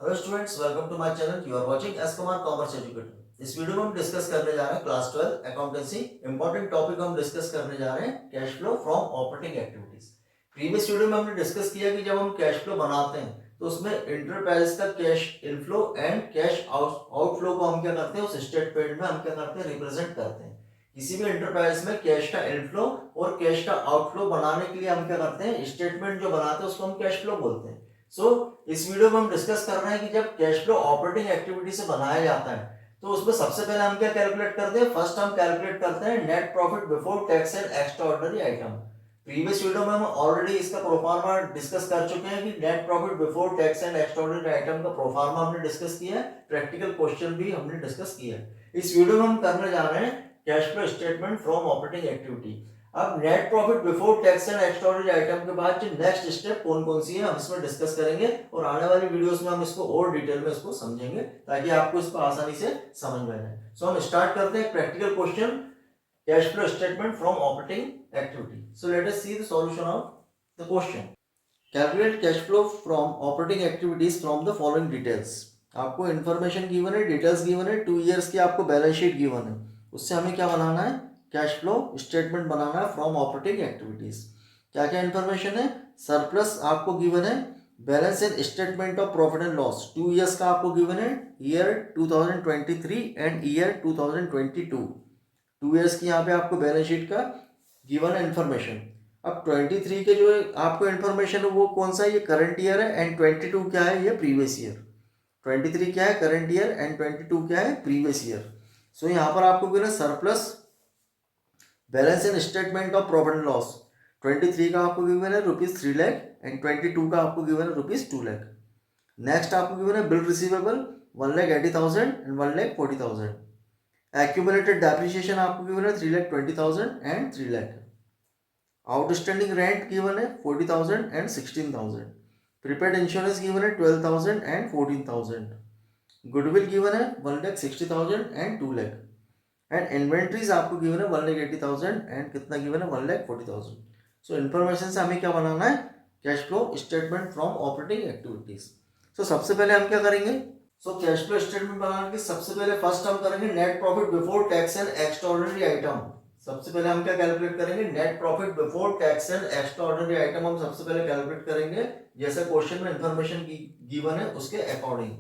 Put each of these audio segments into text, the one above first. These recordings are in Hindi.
Hello students, welcome to my channel. You are watching S Kumar commerce educator. इस वीडियो में हम डिस्कस करने जा रहे हैं क्लास 12 अकाउंटेंसी। इंपॉर्टेंट टॉपिक हम डिस्कस करने जा रहे हैं cash flow from operating activities. Previous video में हमने डिस्कस किया कि जब हम कैश फ्लो बनाते हैं तो उसमें इंटरप्राइज का cash inflow and cash outflow को हम क्या करते हैं, उस स्टेटमेंट में हम क्या करते हैं, रिप्रेजेंट करते हैं। किसी भी इंटरप्राइज में कैश का इनफ्लो और कैश का आउटफ्लो बनाने के लिए हम क्या करते हैं, स्टेटमेंट जो बनाते हैं उसको हम कैश फ्लो बोलते हैं। इस वीडियो में हम डिस्कस कर रहे हैं कि जब कैश फ्लो ऑपरेटिंग एक्टिविटी से बनाया जाता है तो उसमें सबसे पहले हम क्या कैलकुलेट करते हैं, फर्स्ट हम कैलकुलेट करते हैं net profit before tax and extraordinary item. Previous video में हम ऑलरेडी इसका प्रोफार्मा डिस्कस कर चुके हैं कि net profit before tax and extraordinary item का प्रोफार्मा हमने डिस्कस किया है, प्रैक्टिकल क्वेश्चन भी हमने डिस्कस किया है। इस वीडियो में हम करने जा रहे हैं cash flow statement from operating activity. अब net profit before tax and extraordinary item के बाद जो नेक्स्ट स्टेप कौन कौन सी है हम इसमें डिस्कस करेंगे और आने वाली वीडियोस में हम इसको और डिटेल में इसको समझेंगे ताकि आपको इसको आसानी से समझ में आ जाए। सो हम स्टार्ट करते हैं practical question, cash flow statement from operating activity. So let us see the solution of the question. Calculate cash flow from operating activities from the following details. आपको इन्फॉर्मेशन गिवन है, डिटेल्स गिवन है, 2 ईयर्स की आपको बैलेंस शीट गिवन है, उससे हमें क्या बनाना है, कैश फ्लो स्टेटमेंट बनाना है फ्रॉम ऑपरेटिंग एक्टिविटीज। क्या क्या इन्फॉर्मेशन है, सरप्लस आपको गिवन है, balance and statement of profit and loss 2 years का आपको गिवन है, ईयर 2023 एंड ईयर 2022। 2 ईयर्स की यहाँ पे आपको बैलेंस शीट का गिवन है इन्फॉर्मेशन। अब 23 के जो आपको इन्फॉर्मेशन है वो कौन सा है, ये करंट ईयर है, एंड 22 क्या है, ये प्रीवियस ईयर। 23 क्या है, करंट ईयर, एंड 22 क्या है, प्रीवियस ईयर। सो यहाँ पर आपको गिवन है surplus, balance and statement of profit and loss. 23 का आपको गिवन है ₹3 लाख एंड 22 का आपको गिवन है ₹2 लाख। नेक्स्ट आपको गिवन है bill receivable 1,80,000 and 1,40,000। Accumulated depreciation आपको गिवन है 3,20,000 and 3 lakh. Outstanding rent given है 40,000 एंड 16,000। प्रीपेड इंश्योरेंस गिवन है 12,000 एंड 14,000। गुडविल गिवन है 1,60,000 एंड 2 लाख। एंड इन्वेंट्रीज आपको गिवन है 1,80,000 एंड कितना गिवन है, 1,40,000। सो इन्फॉर्मेशन से हमें क्या बनाना है, cash flow statement from operating activities. So सबसे पहले हम क्या करेंगे, कैश फ्लो स्टेटमेंट बनाने के सबसे पहले फर्स्ट हम करेंगे net profit before tax and extraordinary item. सबसे पहले हम क्या कैलकुलेट करेंगे, net profit before tax and extraordinary item हम सबसे पहले कैलकुलेट करेंगे जैसे क्वेश्चन में इंफॉर्मेशन गिवन है उसके अकॉर्डिंग।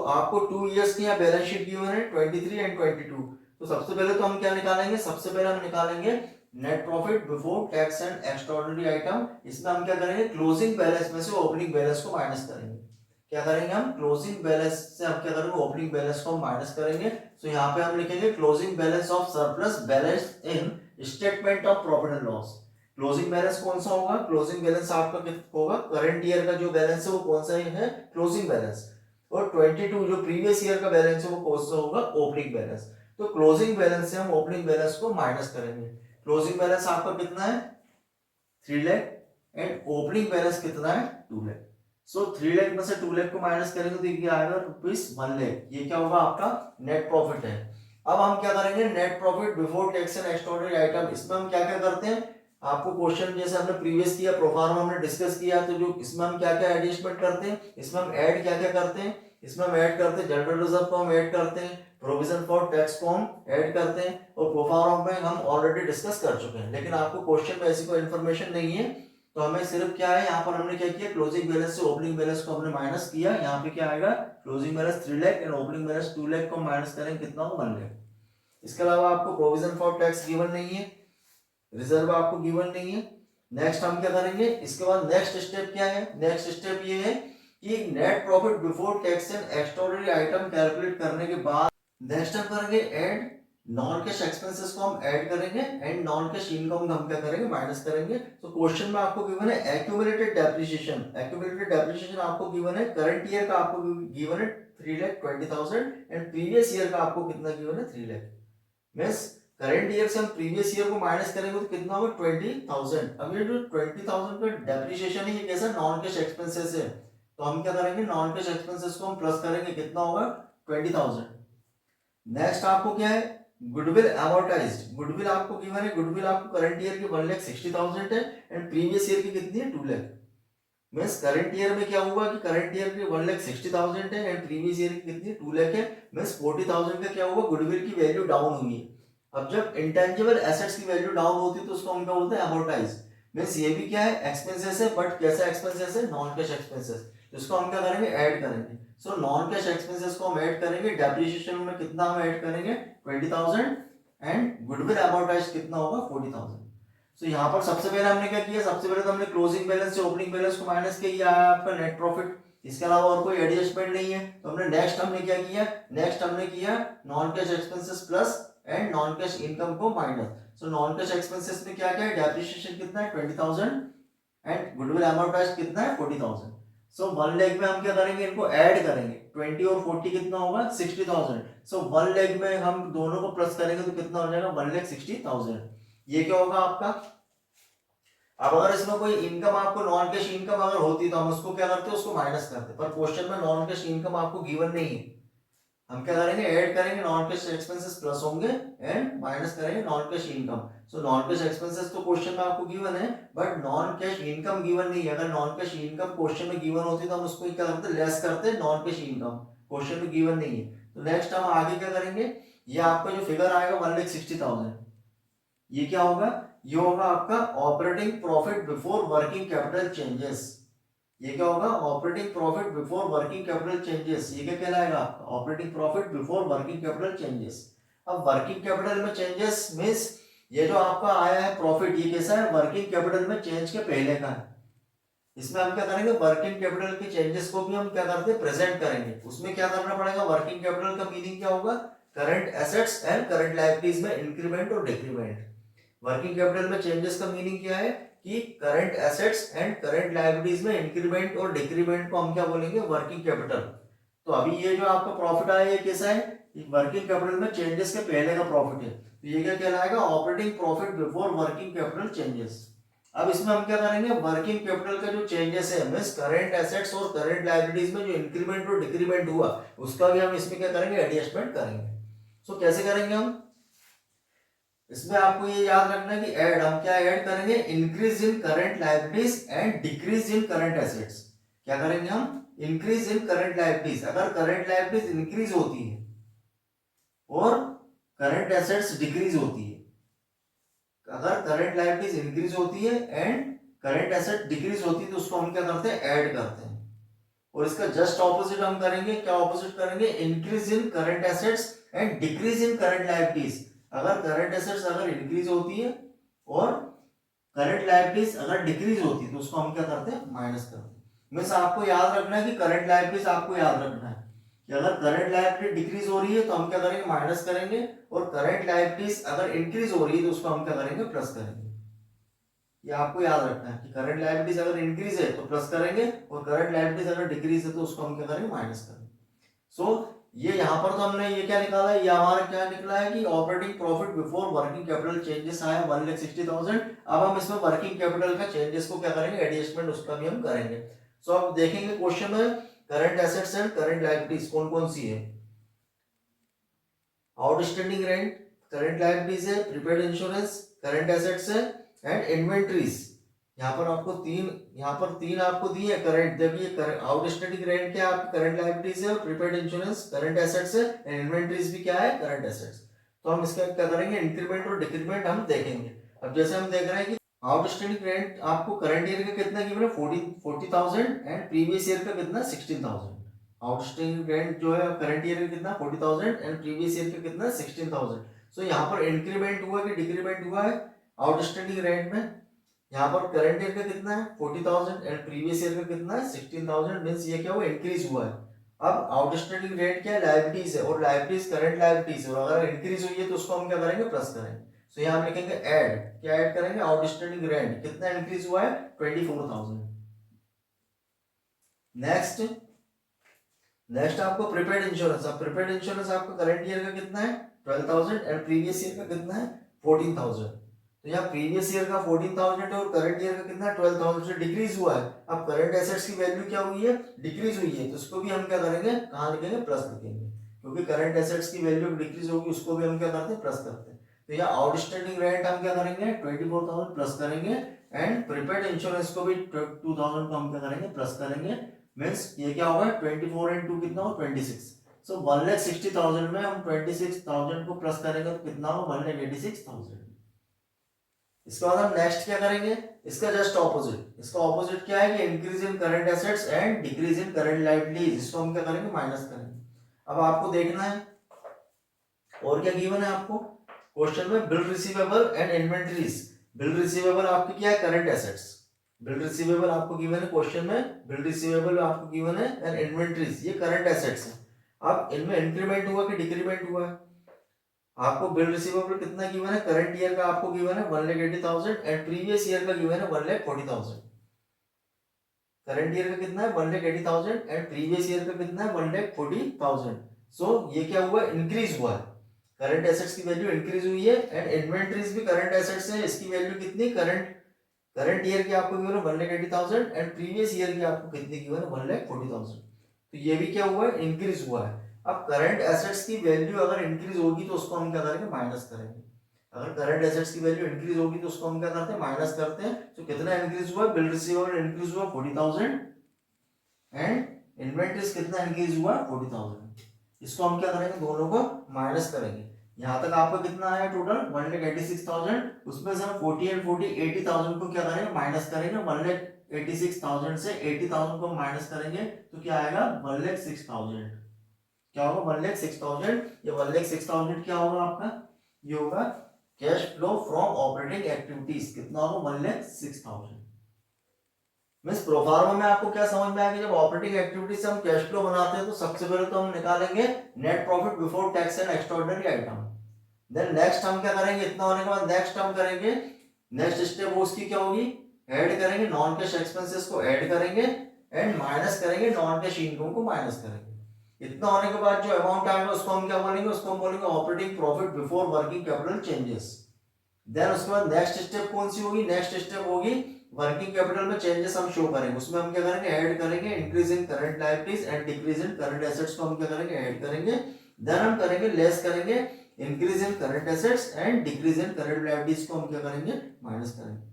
आपको 2 ईयर्स की यहाँ बैलेंस शीट गिवन है 23 एंड 22। तो सबसे पहले तो हम क्या निकालेंगे, सबसे पहले हम निकालेंगे net profit before tax and extraordinary item. इसमें हम क्या करेंगे, क्लोजिंग बैलेंस में से ओपनिंग बैलेंस को माइनस करेंगे। क्या करेंगे हम, क्लोजिंग बैलेंस से हम क्या करेंगे, ओपनिंग बैलेंस को हम माइनस करेंगे। यहाँ पे हम लिखेंगे closing balance of surplus balance in statement of profit and loss. Closing balance कौन सा होगा, क्लोजिंग बैलेंस आपका कितना होगा, करंट ईयर का जो बैलेंस है वो कौन सा है, क्लोजिंग बैलेंस। और 22 जो प्रीवियस ईयर का बैलेंस है वो कौन सा होगा, ओपनिंग बैलेंस। तो क्लोजिंग बैलेंस से हम ओपनिंग बैलेंस को माइनस करेंगे। क्लोजिंग बैलेंस आपका कितना है, 3 लाख, एंड ओपनिंग बैलेंस कितना है, 2 लाख। 3 लाख में से 2 लाख को माइनस करेंगे तो ये आएगा ₹1 लाख। ये क्या होगा, आपका नेट प्रॉफिट है। अब हम क्या करेंगे, net profit before tax and extraordinary item. इसमें हम क्या क्या करते हैं, आपको क्वेश्चन जैसे हमने प्रीवियस किया, प्रोफार्मा हमने डिस्कस किया, तो जो इसमें हम क्या क्या एडजस्टमेंट करते हैं, इसमें हम ऐड क्या क्या करते हैं, इसमें हम ऐड करते हैं जनरल रिजर्व को हम ऐड करते हैं, प्रोविजन फॉर टैक्स को हम ऐड करते हैं, और प्रोफार्मा में हम ऑलरेडी डिस्कस कर चुके हैं। लेकिन आपको क्वेश्चन में ऐसी कोई इन्फॉर्मेशन नहीं है तो हमें सिर्फ क्या है, यहाँ पर हमने क्या किया, क्लोजिंग बैलेंस से ओपनिंग बैलेंस को हमने माइनस किया। यहाँ पे क्या आएगा, closing balance 3 lakh and opening balance 2 lakh को माइनस करेंगे, कितना हो, 1 लाख। इसके अलावा आपको प्रोविजन फॉर टैक्स गिवन नहीं है, रिजर्व आपको गिवन नहीं है। नेक्स्ट हम क्या करेंगे, इसके बाद नेक्स्ट स्टेप क्या है, नेक्स्ट स्टेप ये है कि net profit before tax and extraordinary item calculate करने के बाद नेक्स्ट हम करेंगे ऐड नॉन कैश एक्सपेंसेस को हम ऐड करेंगे, एंड नॉन कैश इनकम हम क्या करेंगे, माइनस करेंगे। तो क्वेश्चन में आपको गिवन है एक्यूमुलेटेड डेप्रिसिएशन। एक्यूमुलेटेड डेप्रिसिएशन आपको गिवन है, करंट ईयर का आपको गिवन है 3,20,000 एंड प्रीवियस ईयर का आपको कितना गिवन है, 3 लाख। मींस करंट ईयर से हम प्रीवियस ईयर को माइनस करेंगे तो कितना होगा, 20,000। अब ये जो 20,000 का डेप्रिसिएशन है ये कैसा, नॉन कैश एक्सपेंसेस है, तो हम क्या करेंगे, नॉन कैश एक्सपेंसेस को हम प्लस करेंगे, कितना होगा, 20,000। नेक्स्ट आपको क्या है, गुडविल अमोर्टाइज्ड। गुडविल आपको गिवन है, गुडविल आपको करंट ईयर की 1,60,000 है एंड प्रीवियस ईयर की कितनी है, 2 लाख। मीन्स करंट ईयर में क्या हुआ कि करंट ईयर की 1,60,000 है एंड प्रीवियस ईयर की कितनी 2 लाख है, मीन्स 40,000 का क्या हुआ गुडविल की वैल्यू डाउन हुई है। अब जब इंटेंजिबल एसेट्स की वैल्यू डाउन होती है तो उसको हम क्या बोलते हैं अमोर्टाइज। मीन्स ये भी क्या है एक्सपेंसेस है, बट कैसा एक्सपेंसेस है नॉन कैश एक्सपेंसेस, इसको हम क्या करेंगे ऐड करेंगे। सो नॉन कैश एक्सपेंसेस को हम ऐड करेंगे, डेप्रिसिएशन में कितना हम ऐड करेंगे 20,000 एंड गुडविल अमोर्टाइज कितना होगा 40,000। सो यहाँ पर सबसे पहले हमने क्या किया, सबसे पहले तो हमने क्लोजिंग बैलेंस से ओपनिंग बैलेंस को माइनस किया, ये आया आपका नेट प्रॉफिट, इसके अलावा और कोई एडजस्टमेंट नहीं है। तो हमने नेक्स्ट हमने क्या किया, नेक्स्ट हमने किया non cash expenses plus and non cash income को minus. So non cash expenses में क्या क्या है, डेप्रिसिएशन कितना है 20,000 एंड गुडविल अमोर्टाइज कितना है 40,000। सो 1 लाख में हम क्या करेंगे, इनको ऐड करेंगे, 20 और 40 कितना होगा 60,000। सो 1 लाख में हम दोनों को प्लस करेंगे तो कितना हो जाएगा 1,60,000। ये क्या होगा आपका। अब अगर इसमें कोई इनकम आपको नॉन कैश इनकम अगर होती तो हम उसको क्या करते, उसको माइनस करते, पर क्वेश्चन में नॉन कैश इनकम आपको गिवन नहीं है। हम क्या करेंगे, ऐड करेंगे, नॉन कैश एक्सपेंसेस प्लस होंगे एंड माइनस करेंगे नॉन कैश इनकम। सो नॉन कैश एक्सपेंसेस तो क्वेश्चन में आपको गिवन है, but non cash income given नहीं है। अगर नॉन कैश इनकम क्वेश्चन में गिवन होती तो हम उसको क्या करते, लेस करते नॉन कैश इनकम, क्वेश्चन में गिवन नहीं है। तो नेक्स्ट हम आगे क्या करेंगे, ये आपका जो फिगर आएगा 1,60,000, ये क्या होगा, ये होगा आपका operating profit before working capital changes. ये क्या होगा, operating profit before working capital changes. ये क्या कहलाएगा आपका operating profit before working capital changes. अब वर्किंग कैपिटल में चेंजेस मींस ये जो आपका आया है प्रॉफिट, ये कैसा है वर्किंग कैपिटल में चेंज के पहले का है। इसमें हम क्या करेंगे, वर्किंग कैपिटल के चेंजेस को भी हम क्या करते हैं प्रेजेंट करेंगे। उसमें क्या करना पड़ेगा, वर्किंग कैपिटल का मीनिंग क्या होगा, current assets and current liabilities में इंक्रीमेंट और डिक्रीमेंट। वर्किंग कैपिटल में चेंजेस का मीनिंग क्या है कि current assets and current liabilities में इंक्रीमेंट और डिक्रीमेंट को हम क्या बोलेंगे वर्किंग कैपिटल। तो अभी ये जो आपका प्रॉफिट आया ये कैसा है, वर्किंग कैपिटल में चेंजेस के पहले का प्रॉफिट है, तो ये क्या कहलाएगा operating profit before working capital changes. अब इसमें हम क्या करेंगे, वर्किंग कैपिटल का जो चेंजेस है मींस करंट एसेट्स और करंट लायबिलिटीज में जो इंक्रीमेंट और डिक्रीमेंट हुआ उसका भी हम इसमें क्या करेंगे एडजस्टमेंट करेंगे। सो कैसे करेंगे हम, इसमें आपको ये याद रखना है कि ऐड हम क्या ऐड करेंगे, increase in current liabilities and decrease in current assets. क्या करेंगे हम, इंक्रीज इन करंट लायबिलिटीज, अगर करंट लायबिलिटीज इंक्रीज होती है और करंट एसेट्स डिक्रीज होती है, अगर करंट लायबिलिटीज इंक्रीज होती है एंड करंट एसेट डिक्रीज होती है तो उसको हम क्या करते हैं ऐड करते हैं। और इसका जस्ट ऑपोजिट हम करेंगे, क्या ऑपोजिट करेंगे, increase in current assets and decrease in current liabilities. अगर करंट एसेट्स अगर इंक्रीज होती है और करंट लायबिलिटीज अगर डिक्रीज होती है तो उसको हम क्या करते हैं माइनस करते हैं। मींस आपको याद रखना है कि करंट लायबिलिटीज आपको याद रखना है कि अगर करंट लायबिलिटी डिक्रीज हो रही है तो हम क्या करेंगे माइनस करेंगे, और करंट लायबिलिटीज अगर इंक्रीज हो रही है तो उसको हम क्या करेंगे प्लस करेंगे। ये आपको याद रखना है कि करंट लायबिलिटीज अगर इंक्रीज है तो प्लस करेंगे और करंट लायबिलिटीज अगर डिक्रीज है तो उसको हम क्या करेंगे माइनस करेंगे। सो ये यहाँ पर तो हमने ये क्या निकाला है, ये हमारा क्या निकला है कि operating profit before working capital changes आया 1,60,000। अब हम इसमें वर्किंग कैपिटल का चेंजेस को क्या करेंगे एडजस्टमेंट उसका भी हम करेंगे। सो अब देखेंगे क्वेश्चन में current assets and current liabilities कौन कौन सी है, आउटस्टैंडिंग रेंट करंट लायबिलिटीज है, प्रीपेड इंश्योरेंस करंट एसेट्स है एंड इन्वेंट्रीज। यहाँ पर तीन आपको दिए करंट, देखिए आउटस्टैंडिंग रेंट क्या है करंट लायबिलिटीज है, प्रीपेड इंश्योरेंस करंट एसेट्स है एंड इन्वेंट्रीज भी क्या है करंट एसेट्स। तो हम इसका क्या करेंगे इंक्रीमेंट और डिक्रीमेंट हम देखेंगे। अब जैसे हम देख रहे हैं कि आउटस्टैंडिंग रेंट आपको करंट ईयर का कितना गिवन है 40,000 एंड प्रीवियस ईयर का कितना 16,000। आउटस्टैंडिंग रेंट जो है करंट ईयर का कितना 40,000 एंड प्रीवियस ईयर का कितना 16,000। सो यहाँ पर इंक्रीमेंट हुआ कि डिक्रीमेंट हुआ है आउटस्टैंडिंग रेंट में। यहाँ पर करंट ईयर का कितना है 40,000 एंड प्रीवियस ईयर का कितना है 16,000, मींस ये क्या हुआ इंक्रीज हुआ है। अब आउटस्टैंडिंग रेट क्या है लायबिलिटीज है और लायबिलिटीज करंट लायबिलिटीज है, और अगर इंक्रीज हुई है तो उसको हम क्या करेंगे प्लस करेंगे। सो यहाँ हम लिखेंगे ऐड, क्या ऐड करेंगे आउटस्टैंडिंग रेंट कितना इंक्रीज हुआ है 24,000। नेक्स्ट आपको प्रीपेड इंश्योरेंस, अब प्रीपेड इंश्योरेंस आपका करंट ईयर का कितना है 12,000 एंड प्रीवियस ईयर का कितना है 14,000। तो यहाँ प्रीवियस ईयर का 14,000 है और करंट ईयर का कितना 12,000 से डिक्रीज हुआ है। अब करंट एसेट्स की वैल्यू क्या हुई है डिक्रीज हुई है, तो उसको भी हम क्या करेंगे कहाँ लिखेंगे प्लस लिखेंगे, क्योंकि करंट एसेट्स की वैल्यू डिक्रीज होगी उसको भी हम क्या करते हैं प्लस करते हैं। तो यहाँ आउटस्टैंडिंग रेंट हम क्या करेंगे 24,000 प्लस करेंगे एंड प्रीपेड इंश्योरेंस को भी 2000 को हम क्या करेंगे प्लस करेंगे, मीन्स ये क्या होगा 24 एंड 2 कितना हो 26, सो 1,60,000 में हम 26,000 को प्लस करेंगे तो कितना होगा 1,86,000। इसके बाद हम नेक्स्ट क्या करेंगे, इसका जस्ट ऑपोजिट, इसका ऑपोजिट क्या है कि increase in current assets and decrease in current liabilities, इसको हम क्या करेंगे माइनस करेंगे। अब आपको देखना है और क्या गिवन है आपको क्वेश्चन में, bill receivable and inventories. Bill receivable आपकी क्या है करंट एसेट्स, बिल रिसीवेबल आपको गिवन है क्वेश्चन में, बिल रिसीवेबल आपको गिवन है एंड इन्वेंटरीज ये करंट एसेट्स है। अब इनमें इंक्रीमेंट हुआ कि डिक्रीमेंट हुआ है, आपको बिल रिसीवेबल कितना गिवन है करंट ईयर का आपको गिवन है 1,80,000 एंड प्रीवियस ईयर का गिवन है 1,40,000। करंट ईयर का कितना है 1,80,000 एंड प्रीवियस ईयर का कितना है 1,40,000। सो ये क्या हुआ इंक्रीज हुआ है, करंट एसेट्स की वैल्यू इंक्रीज हुई है एंड इन्वेंटरीज भी करंट एसेट्स है, इसकी वैल्यू कितनी करंट ईयर की आपको गिवन है 1,80,000 एंड प्रीवियस ईयर की आपको कितनी गिवन है 1,40,000। तो ये भी क्या हुआ है इंक्रीज हुआ है। अब करंट एसेट्स की वैल्यू अगर इंक्रीज होगी तो उसको हम क्या करेंगे माइनस करेंगे, अगर करंट एसेट्स की वैल्यू इंक्रीज होगी तो उसको हम क्या करते हैं माइनस करते हैं। तो कितना इंक्रीज हुआ, बिल रिसीवेबल इंक्रीज हुआ 40,000 एंड इन्वेंटरीज कितना इंक्रीज हुआ 40,000, इसको हम क्या करेंगे दोनों को माइनस करेंगे। यहाँ तक आपका कितना आया टोटल 1,86,000, उसमें से हम 40 एंड 40 80,000 को क्या करेंगे माइनस करेंगे, 1,86,000 से 80,000 को माइनस करेंगे तो क्या आएगा 1,06,000, क्या होगा 1,06,000। ये 1,06,000 क्या होगा आपका, ये होगा cash flow from operating activities, कितना होगा 1,06,000। मीन्स प्रोफार्मा में आपको क्या समझ में आएगा, जब ऑपरेटिंग एक्टिविटी से हम कैश फ्लो बनाते हैं तो सबसे पहले तो हम निकालेंगे net profit before tax and extraordinary item, then next हम क्या करेंगे, इतना होने के बाद नेक्स्ट हम करेंगे, नेक्स्ट स्टेप उसकी क्या होगी ऐड करेंगे, नॉन कैश एक्सपेंसेस को ऐड करेंगे एंड माइनस करेंगे नॉन कैश इनकम को माइनस करेंगे। इतना होने के बाद जो अमाउंट आएगा उसको हम क्या बोलेंगे, उसको हम बोलेंगे operating profit before working capital changes. Then उसके बाद नेक्स्ट स्टेप कौन सी होगी, नेक्स्ट स्टेप होगी वर्किंग कैपिटल में चेंजेस हम शो करेंगे, उसमें हम क्या करेंगे ऐड करेंगे increase in current liabilities and decrease in current assets को हम क्या करेंगे ऐड करेंगे। देन हम करेंगे लेस करेंगे increase in current assets and decrease in current liabilities को हम क्या करेंगे माइनस करेंगे।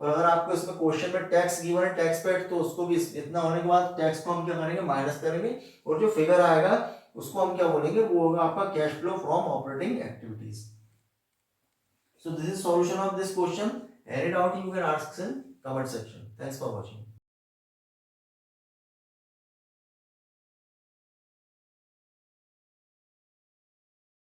और अगर आपको इसमें क्वेश्चन में टैक्स गिवन है टैक्स पेड, तो उसको भी इतना होने के बाद टैक्स को हम क्या करेंगे माइनस करेंगे और जो फिगर आएगा उसको हम क्या बोलेंगे, वो होगा आपका cash flow from operating activities. So this is solution of this question. Any doubt you can ask in comment section. Thanks for watching.